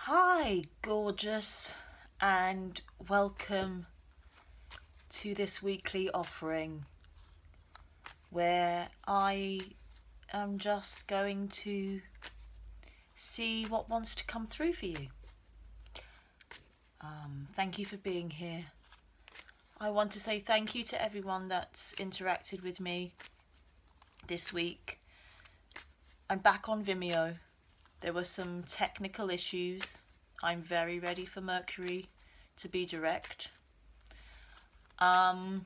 Hi, gorgeous, and welcome to this weekly offering where I am just going to see what wants to come through for you. Thank you for being here. I want to say thank you to everyone that's interacted with me this week. I'm back on Vimeo. There were some technical issues. I'm very ready for Mercury to be direct. But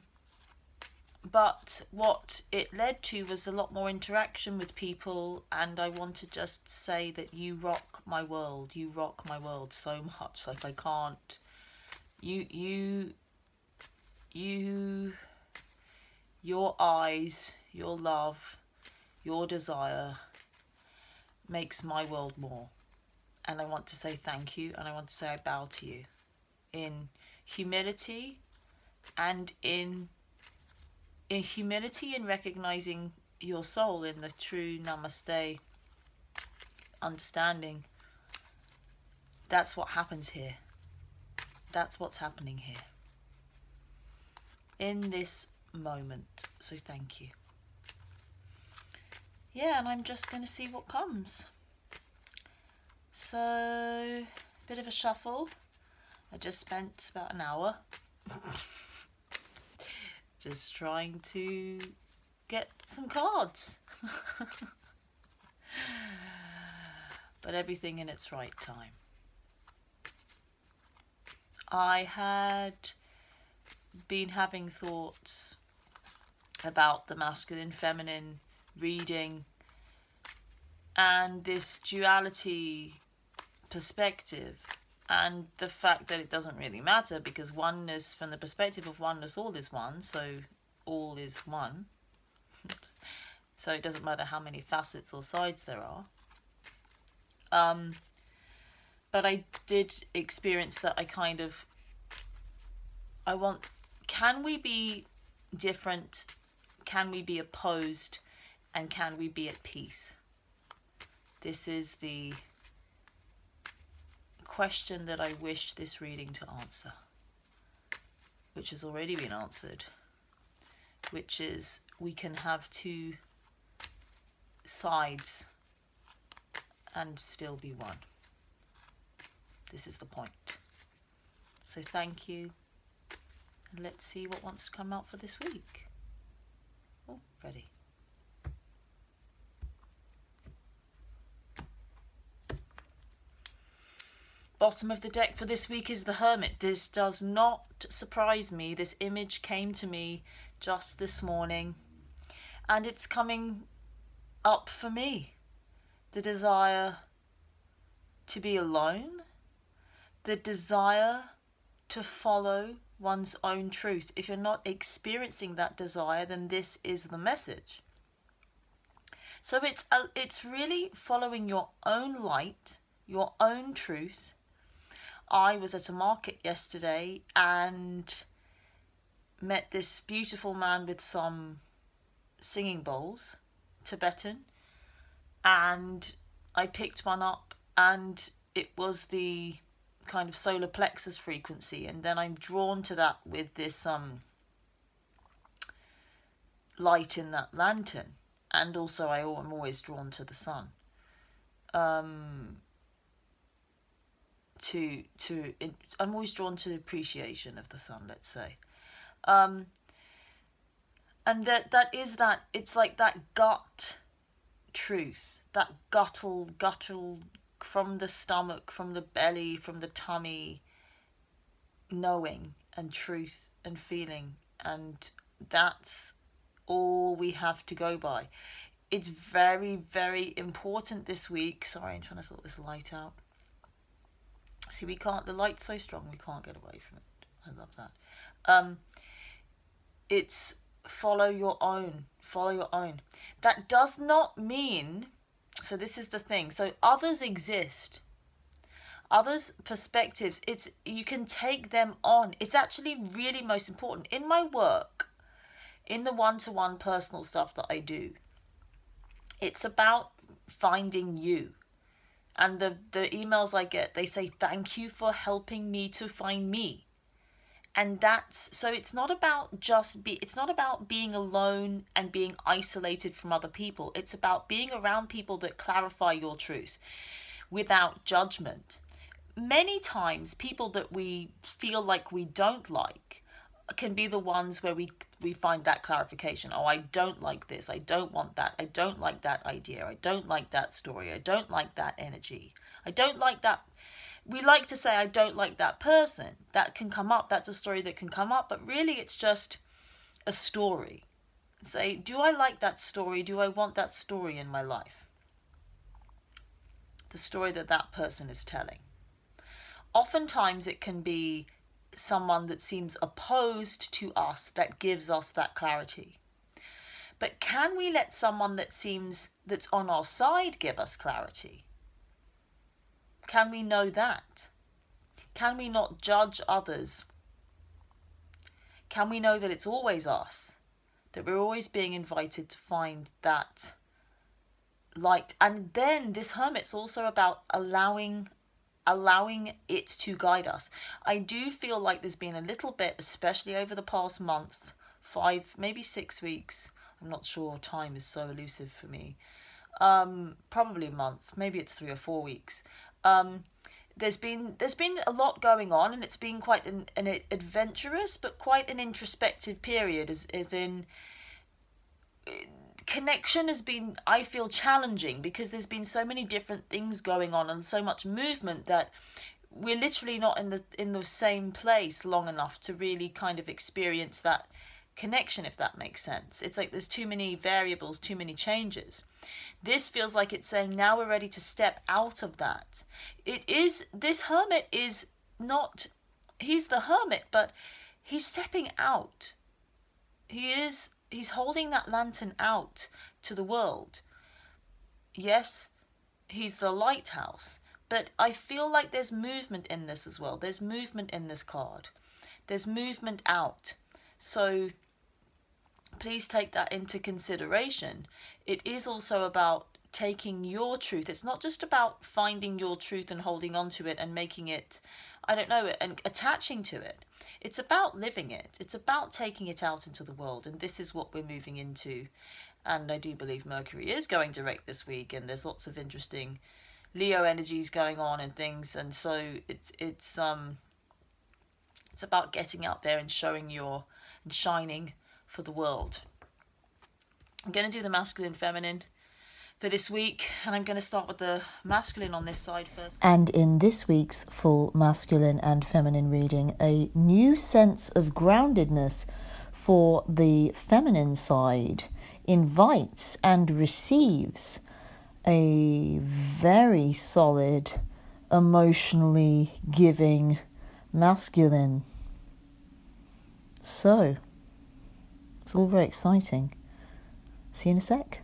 what it led to was a lot more interaction with people, and I want to just say that you rock my world. You rock my world so much. Like, I can't. Your eyes, your love, your desire makes my world more. And I want to say thank you, and I want to say I bow to you in humility, and in humility in recognizing your soul in the true namaste understanding. That's what happens here. That's what's happening here in this moment. So thank you. Yeah, and I'm just going to see what comes. So, a bit of a shuffle. I just spent about an hour just trying to get some cards. But everything in its right time. I had been having thoughts about the masculine, feminine reading and this duality perspective, and the fact that it doesn't really matter because oneness, from the perspective of oneness, all is one, so all is one. So it doesn't matter how many facets or sides there are. But I did experience that can we be different? Can we be opposed? And can we be at peace? This is the question that I wish this reading to answer, which has already been answered, which is we can have two sides and still be one. This is the point. So thank you, and let's see what wants to come out for this week. Oh, ready. Bottom of the deck for this week is the Hermit. This does not surprise me. This image came to me just this morning, and it's coming up for me. The desire to be alone, the desire to follow one's own truth. If you're not experiencing that desire, then this is the message. So it's really following your own light, your own truth. I was at a market yesterday and met this beautiful man with some singing bowls, Tibetan, and I picked one up, and it was the kind of solar plexus frequency, and then I'm drawn to that with this light in that lantern, and also I'm always drawn to the sun. I'm always drawn to appreciation of the sun, let's say. And it's like that gut truth, that guttal from the stomach, from the belly, from the tummy, knowing and truth and feeling, and that's all we have to go by. It's very, very important this week. Sorry, I'm trying to sort this light out. See, the light's so strong we can't get away from it. I love that. It's follow your own. That does not mean, so this is the thing, so others exist. Others' perspectives, you can take them on. It's actually really most important. In my work, in the one-to-one personal stuff that I do, it's about finding you And the emails I get, they say, thank you for helping me to find me. And so it's not about it's not about being alone and being isolated from other people. It's about being around people that clarify your truth without judgment. Many times people that we feel like we don't like can be the ones where we find that clarification. Oh, I don't like this. I don't want that. I don't like that idea. I don't like that story. I don't like that energy. I don't like that. We like to say, I don't like that person. That can come up. That's a story that can come up. But really, it's just a story. Say, do I like that story? Do I want that story in my life? The story that that person is telling. Oftentimes, it can be someone that seems opposed to us that gives us that clarity. But can we let someone that's on our side give us clarity? Can we know that? Can we not judge others? Can we know that it's always us? That we're always being invited to find that light. And then this Hermit's also about allowing it to guide us. I do feel like there's been a little bit, especially over the past month, 5, maybe 6 weeks. I'm not sure, time is so elusive for me. Probably a month, maybe it's 3 or 4 weeks. There's been a lot going on, and it's been quite an adventurous but quite an introspective period, as in connection has been, I feel, challenging because there's been so many different things going on and so much movement that we're literally not in the same place long enough to really kind of experience that connection, if that makes sense. It's like there's too many variables, too many changes. This feels like it's saying now we're ready to step out of that. This Hermit is not, he's the Hermit, but he's stepping out. He's holding that lantern out to the world. Yes, he's the lighthouse, but I feel like there's movement in this as well. There's movement in this card. There's movement out. So please take that into consideration. It is also about taking your truth. It's not just about finding your truth and holding on to it and making it, I don't know, and attaching to it. It's about living it. It's about taking it out into the world. And this is what we're moving into. And I do believe Mercury is going direct this week. And there's lots of interesting Leo energies going on and things. And so it's about getting out there and showing and shining for the world. I'm going to do the masculine, feminine for this week, and I'm going to start with the masculine on this side first. And in this week's full masculine and feminine reading, a new sense of groundedness for the feminine side invites and receives a very solid, emotionally giving masculine. So, it's all very exciting. See you in a sec.